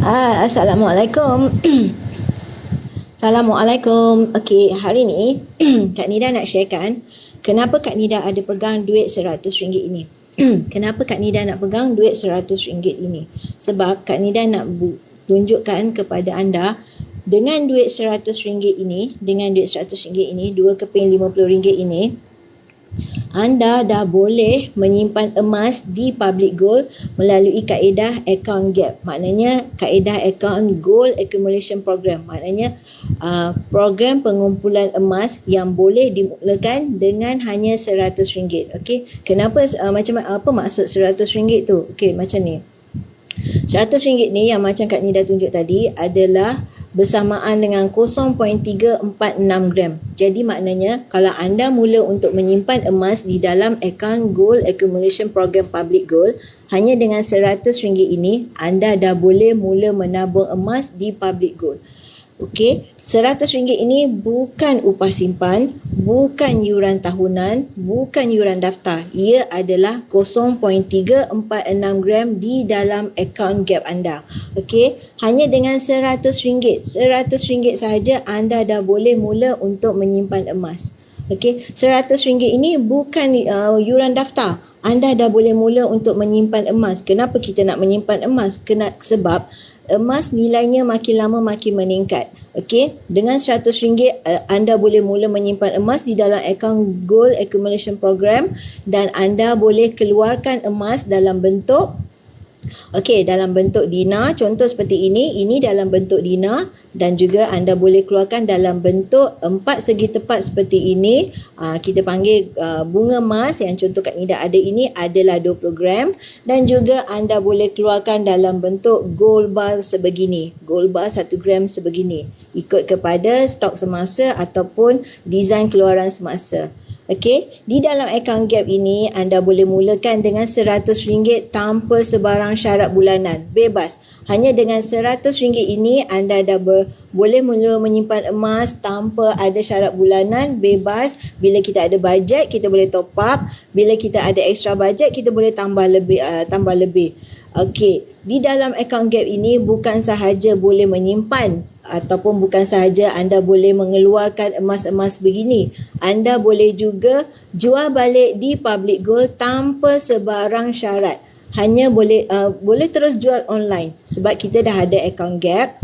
Assalamualaikum. Assalamualaikum. Okey, hari ni Kak Nida nak sharekan kenapa Kak Nida ada pegang duit RM100 ini. Kenapa Kak Nida nak pegang duit RM100 ini? Sebab Kak Nida nak tunjukkan kepada anda dengan duit RM100 ini, dengan duit RM100 ini, 2 keping RM50 ini, anda dah boleh menyimpan emas di public gold melalui kaedah account gap. Maknanya kaedah account gold accumulation program. Maknanya program pengumpulan emas yang boleh dimulakan dengan hanya RM100. Okey, kenapa macam apa maksud RM100 tu? Okey, macam ni. RM100 ni yang macam Kak Nida tunjuk tadi adalah bersamaan dengan 0.346 gram. Jadi maknanya kalau anda mula untuk menyimpan emas di dalam akaun Gold Accumulation Program Public Gold, hanya dengan RM100 ini anda dah boleh mula menabung emas di Public Gold. Okey, RM100 ini bukan upah simpan, bukan yuran tahunan, bukan yuran daftar. Ia adalah 0.346 gram di dalam akaun gap anda. Okey, hanya dengan RM100 sahaja anda dah boleh mula untuk menyimpan emas. Okey, RM100 ini bukan yuran daftar. Anda dah boleh mula untuk menyimpan emas. Kenapa kita nak menyimpan emas? Sebab emas nilainya makin lama makin meningkat. Okey, dengan RM100 anda boleh mula menyimpan emas di dalam akaun Gold Accumulation Program dan anda boleh keluarkan emas dalam bentuk dalam bentuk dinar, contoh seperti ini dalam bentuk dinar, dan juga anda boleh keluarkan dalam bentuk 4 segi tepat seperti ini. Kita panggil bunga emas yang contoh Kak Nida ada ini adalah 20 gram, dan juga anda boleh keluarkan dalam bentuk gold bar sebegini, gold bar 1 gram sebegini, ikut kepada stok semasa ataupun desain keluaran semasa. Okey, di dalam akaun gap ini anda boleh mulakan dengan RM100 tanpa sebarang syarat bulanan, bebas. Hanya dengan RM100 ini anda dah boleh mula menyimpan emas tanpa ada syarat bulanan, bebas. Bila kita ada bajet kita boleh top up, bila kita ada extra bajet kita boleh tambah lebih. Okey, di dalam akaun gap ini bukan sahaja boleh menyimpan ataupun bukan sahaja anda boleh mengeluarkan emas-emas begini. Anda boleh juga jual balik di public gold tanpa sebarang syarat. Hanya boleh terus jual online sebab kita dah ada akaun gap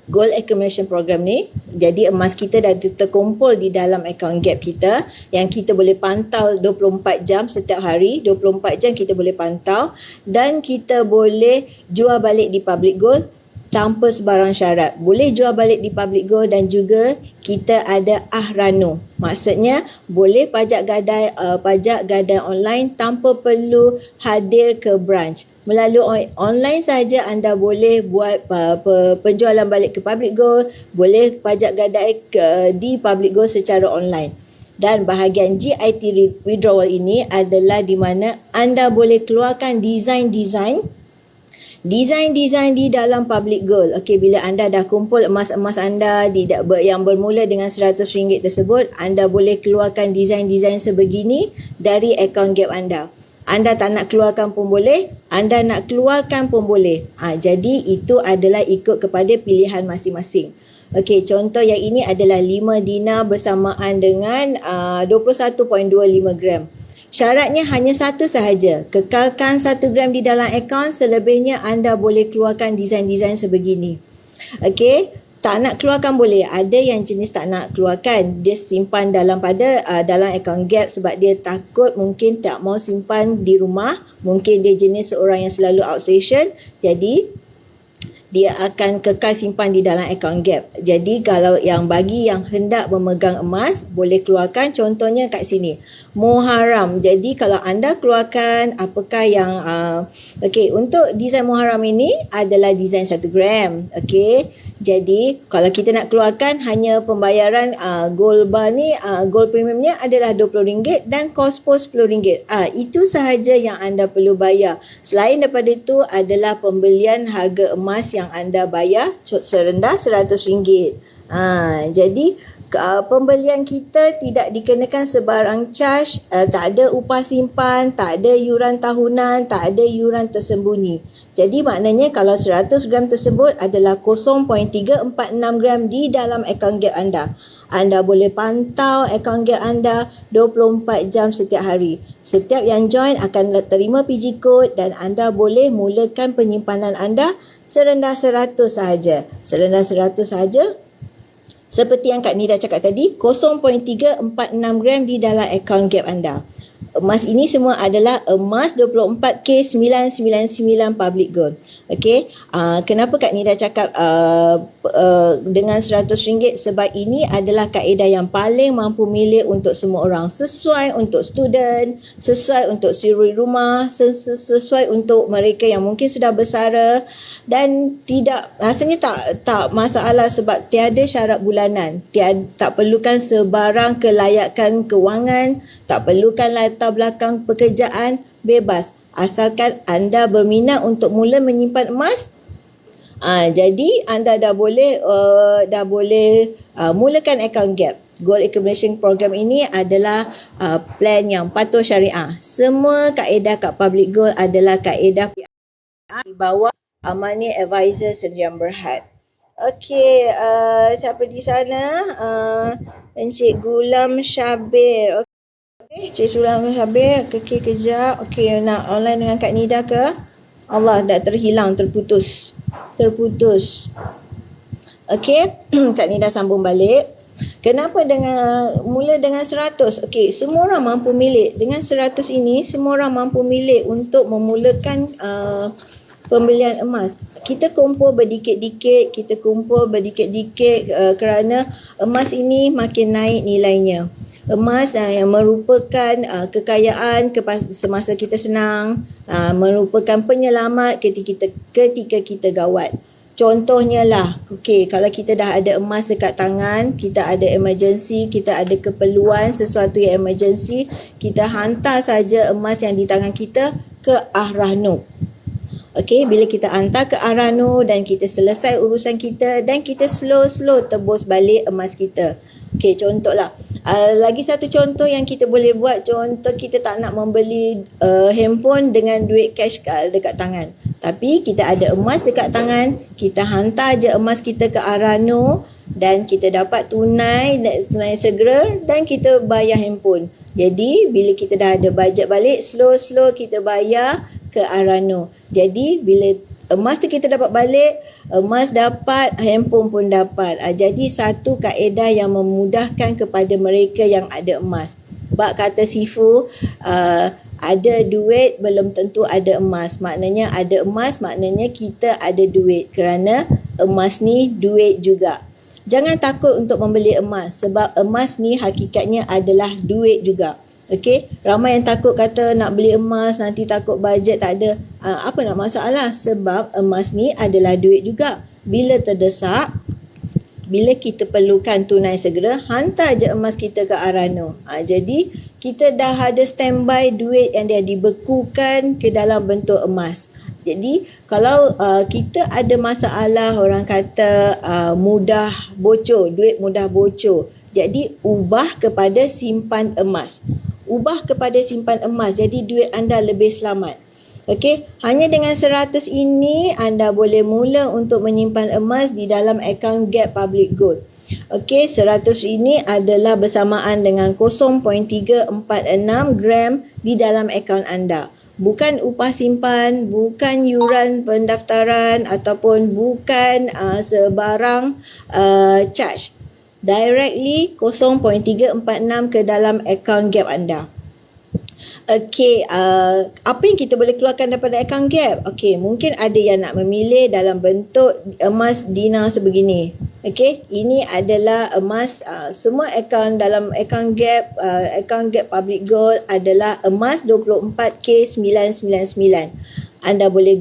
Gold Accumulation Program ni. Jadi emas kita dah terkumpul di dalam akaun gap kita yang kita boleh pantau 24 jam setiap hari. 24 jam kita boleh pantau dan kita boleh jual balik di public gold tanpa sebarang syarat. Boleh jual balik di public gold dan juga kita ada ahrano. Maksudnya boleh pajak gadai online tanpa perlu hadir ke branch. Melalui online saja anda boleh buat penjualan balik ke public gold, boleh pajak gadai di public gold secara online. Dan bahagian GIT withdrawal ini adalah di mana anda boleh keluarkan desain-desain di dalam public gold. Okey, bila anda dah kumpul emas-emas anda yang bermula dengan RM100 tersebut, anda boleh keluarkan desain-desain sebegini dari akaun gap anda. Anda tak nak keluarkan pun boleh, anda nak keluarkan pun boleh. Jadi itu adalah ikut kepada pilihan masing-masing. Okey, contoh yang ini adalah 5 dinar bersamaan dengan 21.25 gram. Syaratnya hanya satu sahaja, kekalkan 1 gram di dalam akaun, selebihnya anda boleh keluarkan desain-desain sebegini. Okey, tak nak keluarkan boleh. Ada yang jenis tak nak keluarkan, dia simpan dalam akaun gap sebab dia takut, mungkin tak mau simpan di rumah, mungkin dia jenis seorang yang selalu outstation, jadi dia akan kekal simpan di dalam akaun gap. Jadi kalau bagi yang hendak memegang emas, boleh keluarkan, contohnya kat sini Muharram. Jadi kalau anda keluarkan apakah yang untuk desain Muharram ini adalah desain 1 gram. Okey, jadi kalau kita nak keluarkan, hanya pembayaran gold bar ni, gold premiumnya adalah RM20 dan kos pos RM10. Itu sahaja yang anda perlu bayar. Selain daripada itu adalah pembelian harga emas yang anda bayar serendah RM100. Jadi Pembelian kita tidak dikenakan sebarang charge, tak ada upah simpan, tak ada yuran tahunan, tak ada yuran tersembunyi. Jadi maknanya kalau 100 gram tersebut adalah 0.346 gram di dalam akaun Gap anda. Anda boleh pantau akaun Gap anda 24 jam setiap hari. Setiap yang join akan terima PG code dan anda boleh mulakan penyimpanan anda serendah 100 sahaja. Serendah 100 sahaja. Seperti yang Kak Nida cakap tadi, 0.346 gram di dalam akaun Gap anda. Emas ini semua adalah emas 24K999 public gold. Okey, kenapa Kak Nida cakap dengan RM100? Sebab ini adalah kaedah yang paling mampu milik untuk semua orang. Sesuai untuk student, sesuai untuk suri rumah, sesuai untuk mereka yang mungkin sudah bersara dan tidak, rasanya tak masalah sebab tiada syarat bulanan, tak perlukan sebarang kelayakan kewangan, tak perlukan latar belakang pekerjaan, bebas. Asalkan anda berminat untuk mula menyimpan emas, jadi anda dah boleh mulakan akaun Gap. Gold Accumulation Program ini adalah plan yang patuh syariah. Semua kaedah kat Public Gold adalah kaedah di bawah Amani Advisor Sdn Berhad. Okey, siapa di sana? Encik Gulam Syabir. Cik Sulam Habib, kejap. Okey, nak online dengan Kak Nida ke? Allah, dah terhilang, terputus. Okey, Kak Nida sambung balik. Kenapa mula dengan 100? Okey, semua orang mampu milik. Dengan 100 ini, semua orang mampu milik untuk memulakan pembelian emas. Kita kumpul berdikit-dikit, kerana emas ini makin naik nilainya. Emas yang merupakan kekayaan semasa kita senang, merupakan penyelamat ketika kita gawat. Contohnya lah, kalau kita dah ada emas dekat tangan, kita ada emergency, kita ada keperluan sesuatu yang emergency, kita hantar saja emas yang di tangan kita ke Ahrano. Bila kita hantar ke Ahrano dan kita selesai urusan kita dan kita slow tebus balik emas kita. Contohlah. Lagi satu contoh yang kita boleh buat, contoh kita tak nak membeli handphone dengan duit cash dekat tangan. Tapi kita ada emas dekat tangan, kita hantar je emas kita ke Ahrano dan kita dapat tunai segera dan kita bayar handphone. Jadi bila kita dah ada bajet balik, slow kita bayar ke Ahrano. Jadi bila emas tu kita dapat balik, emas dapat, handphone pun dapat. Jadi satu kaedah yang memudahkan kepada mereka yang ada emas. Bak kata Sifu, ada duit belum tentu ada emas. Maknanya ada emas, maknanya kita ada duit. Kerana emas ni duit juga. Jangan takut untuk membeli emas sebab emas ni hakikatnya adalah duit juga. Ramai yang takut kata nak beli emas, nanti takut bajet tak ada. Apa nak masalah? Sebab emas ni adalah duit juga. Bila terdesak, bila kita perlukan tunai segera, hantar je emas kita ke Ahrano. Jadi kita dah ada standby duit yang dia dibekukan ke dalam bentuk emas. Jadi kalau kita ada masalah, orang kata mudah bocor, duit mudah bocor. Jadi ubah kepada simpan emas. Jadi duit anda lebih selamat. Hanya dengan 100 ini anda boleh mula untuk menyimpan emas di dalam akaun Gap Public Gold. 100 ini adalah bersamaan dengan 0.346 gram di dalam akaun anda. Bukan upah simpan, bukan yuran pendaftaran ataupun bukan sebarang charge. Directly 0.346 ke dalam akaun Gap anda. Apa yang kita boleh keluarkan daripada akaun Gap? Mungkin ada yang nak memilih dalam bentuk emas dinar sebegini. Ini adalah emas, semua akaun dalam akaun Gap Public Gold adalah emas 24K999. Anda boleh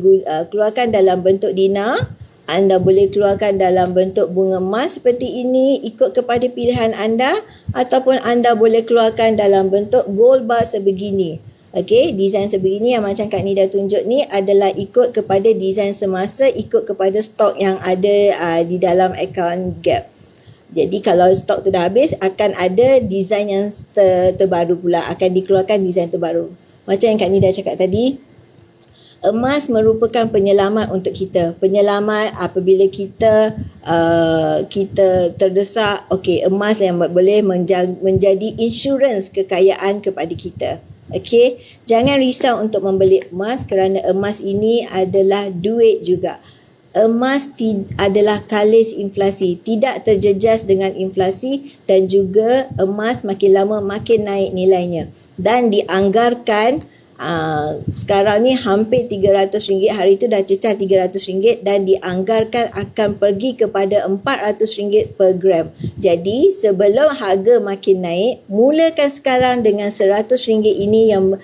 keluarkan dalam bentuk dinar. Anda boleh keluarkan dalam bentuk bunga emas seperti ini ikut kepada pilihan anda, ataupun anda boleh keluarkan dalam bentuk gold bar sebegini. Desain sebegini yang macam Kak Nida tunjuk ni adalah ikut kepada desain semasa, ikut kepada stok yang ada di dalam akaun Gap. Jadi kalau stok tu dah habis, akan ada design yang terbaru pula, akan dikeluarkan design terbaru. Macam yang Kak Nida cakap tadi, emas merupakan penyelamat untuk kita. Penyelamat apabila kita kita terdesak, okey, emas yang boleh menjadi insurans kekayaan kepada kita. Okey, jangan risau untuk membeli emas kerana emas ini adalah duit juga. Emas adalah kalis inflasi, tidak terjejas dengan inflasi, dan juga emas makin lama makin naik nilainya. Dan dianggarkan sekarang ni hampir RM300, hari tu dah cecah RM300 dan dianggarkan akan pergi kepada RM400 per gram. Jadi sebelum harga makin naik, mulakan sekarang dengan RM100 ini yang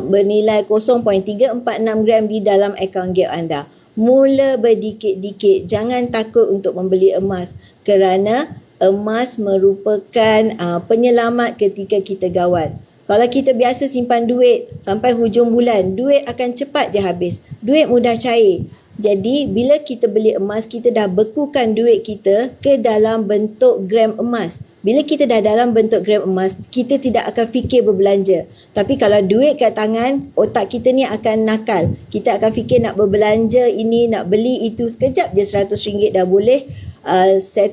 bernilai 0.346 gram di dalam akaun gap anda. Mula berdikit-dikit, jangan takut untuk membeli emas kerana emas merupakan penyelamat ketika kita gawat. Kalau kita biasa simpan duit sampai hujung bulan, duit akan cepat je habis. Duit mudah cair. Jadi bila kita beli emas, kita dah bekukan duit kita ke dalam bentuk gram emas. Bila kita dah dalam bentuk gram emas, kita tidak akan fikir berbelanja. Tapi kalau duit kat tangan, otak kita ni akan nakal. Kita akan fikir nak berbelanja ini, nak beli itu. Sekejap je RM100 dah boleh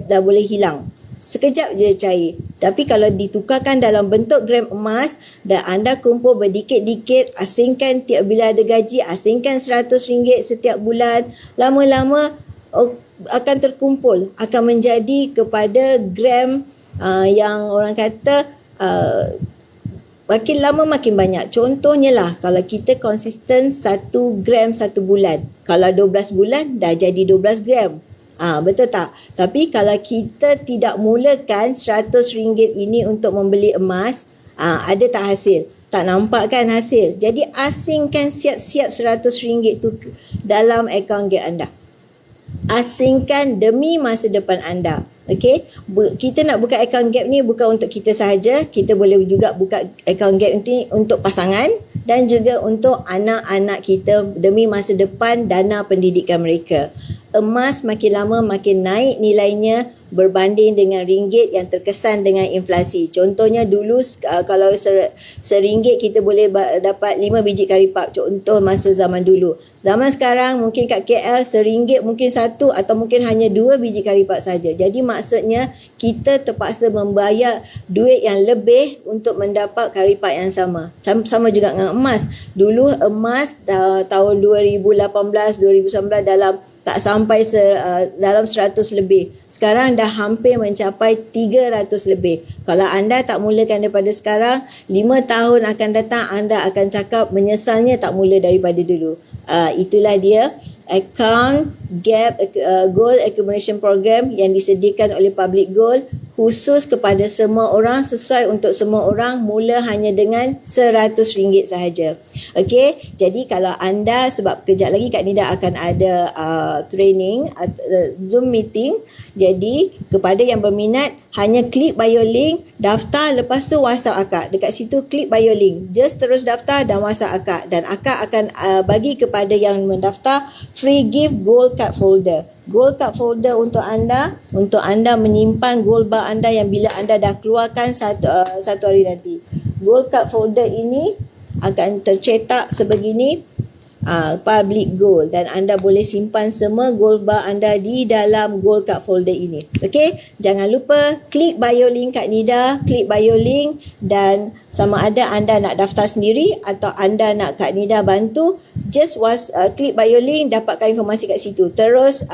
dah boleh hilang. Sekejap je cair. Tapi kalau ditukarkan dalam bentuk gram emas dan anda kumpul berdikit-dikit, asingkan tiap bila ada gaji, asingkan RM100 setiap bulan, lama-lama akan terkumpul, akan menjadi kepada gram yang orang kata makin lama makin banyak. Contohnya lah, kalau kita konsisten 1 gram 1 bulan, kalau 12 bulan dah jadi 12 gram. Betul tak? Tapi kalau kita tidak mulakan RM100 ini untuk membeli emas, ada tak hasil? Tak nampak kan hasil? Jadi asingkan siap-siap RM100 tu dalam akaun gap anda. Asingkan demi masa depan anda. Okey, kita nak buka akaun gap ni bukan untuk kita sahaja, kita boleh juga buka akaun gap ni untuk pasangan dan juga untuk anak-anak kita demi masa depan dana pendidikan mereka. Emas makin lama makin naik nilainya berbanding dengan ringgit yang terkesan dengan inflasi. Contohnya dulu kalau RM1 kita boleh dapat 5 biji karipap. Contoh masa zaman dulu. Zaman sekarang mungkin kat KL RM1 mungkin 1 atau mungkin hanya 2 biji karipap saja. Jadi maksudnya kita terpaksa membayar duit yang lebih untuk mendapat karipap yang sama. Sama juga dengan emas. Dulu emas tahun 2018, 2019 dalam tak sampai dalam 100 lebih. Sekarang dah hampir mencapai 300 lebih. Kalau anda tak mulakan daripada sekarang, 5 tahun akan datang anda akan cakap menyesalnya tak mula daripada dulu. Itulah dia account gap gold accumulation program yang disediakan oleh Public Gold khusus kepada semua orang, sesuai untuk semua orang, mula hanya dengan RM100 sahaja. Okey, jadi kalau anda, sebab kejap lagi Kak Nida akan ada training, Zoom meeting. Jadi kepada yang berminat, hanya klik bio link, daftar, lepas tu WhatsApp akak. Dekat situ klik bio link, just terus daftar dan WhatsApp akak, dan akak akan bagi kepada yang mendaftar free gift gold card folder. Gold card folder untuk anda menyimpan gold bar anda yang bila anda dah keluarkan satu hari nanti. Gold card folder ini akan tercetak sebegini, Public Gold, dan anda boleh simpan semua gold bar anda di dalam gold card folder ini. Okey, jangan lupa klik bio link Kak Nida, klik bio link, dan sama ada anda nak daftar sendiri atau anda nak Kak Nida bantu, just klik bio link, dapatkan informasi kat situ, terus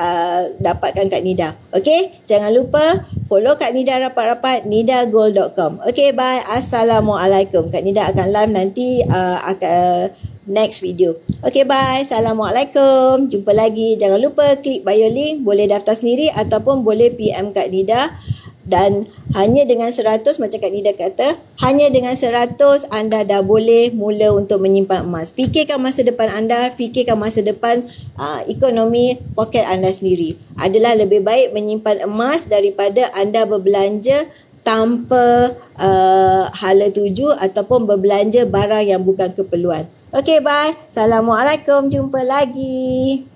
dapatkan Kak Nida. Okey, jangan lupa follow Kak Nida rapat-rapat nidagold.com. Okey, bye. Assalamualaikum. Kak Nida akan live nanti next video. Okay, bye. Assalamualaikum. Jumpa lagi. Jangan lupa klik bio link. Boleh daftar sendiri ataupun boleh PM Kak Nida. Dan hanya dengan 100, macam Kak Nida kata, hanya dengan 100 anda dah boleh mula untuk menyimpan emas. Fikirkan masa depan anda, fikirkan masa depan ekonomi poket anda sendiri. Adalah lebih baik menyimpan emas daripada anda berbelanja tanpa hala tuju ataupun berbelanja barang yang bukan keperluan. Okay, bye. Assalamualaikum. Jumpa lagi.